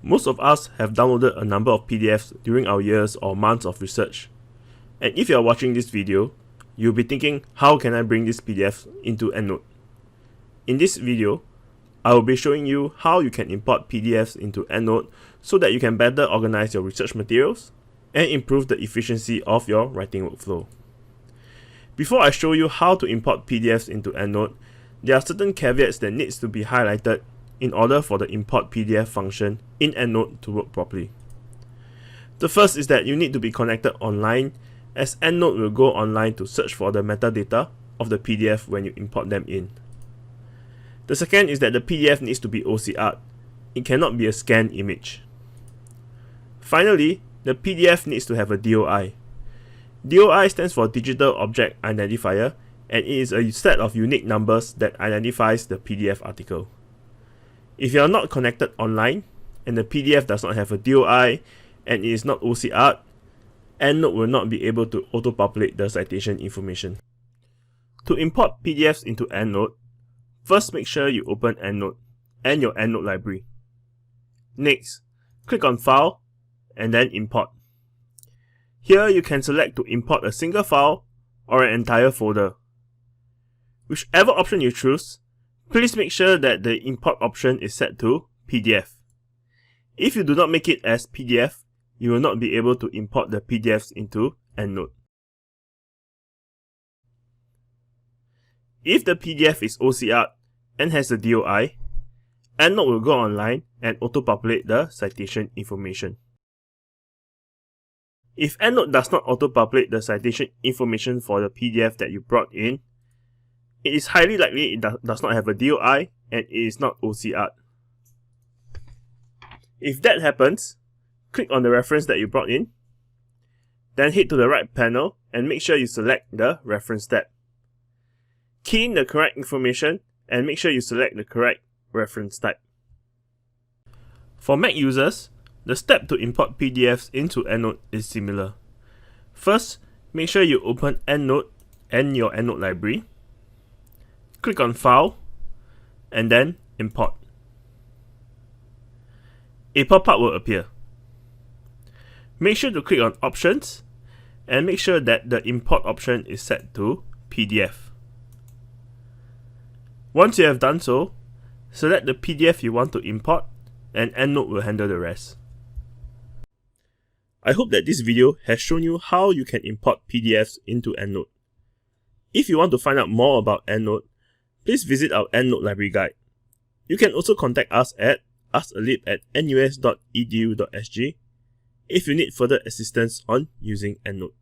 Most of us have downloaded a number of PDFs during our years or months of research. And if you are watching this video, you'll be thinking, how can I bring this PDF into EndNote? In this video, I will be showing you how you can import PDFs into EndNote so that you can better organize your research materials and improve the efficiency of your writing workflow. Before I show you how to import PDFs into EndNote, there are certain caveats that needs to be highlighted in order for the import PDF function in EndNote to work properly. The first is that you need to be connected online, as EndNote will go online to search for the metadata of the PDF when you import them in. The second is that the PDF needs to be OCR'd. It cannot be a scanned image. Finally, the PDF needs to have a DOI. DOI stands for Digital Object Identifier, and it is a set of unique numbers that identifies the PDF article. If you are not connected online, and the PDF does not have a DOI, and it is not OCR'd, EndNote will not be able to auto-populate the citation information. To import PDFs into EndNote, first make sure you open EndNote and your EndNote library. Next, click on File, and then Import. Here you can select to import a single file or an entire folder. Whichever option you choose, please make sure that the import option is set to PDF. If you do not make it as PDF, you will not be able to import the PDFs into EndNote. If the PDF is OCR'd and has a DOI, EndNote will go online and auto-populate the citation information. If EndNote does not auto-populate the citation information for the PDF that you brought in, it is highly likely it does not have a DOI and it is not OCR'd. If that happens, click on the reference that you brought in, then head to the right panel and make sure you select the Reference tab. Key in the correct information and make sure you select the correct reference type. For Mac users, the step to import PDFs into EndNote is similar. First, make sure you open EndNote and your EndNote library. Click on File, and then Import. A pop-up will appear. Make sure to click on Options, and make sure that the import option is set to PDF. Once you have done so, select the PDF you want to import, and EndNote will handle the rest. I hope that this video has shown you how you can import PDFs into EndNote. If you want to find out more about EndNote, please visit our EndNote library guide. You can also contact us at askalib@nus.edu.sg if you need further assistance on using EndNote.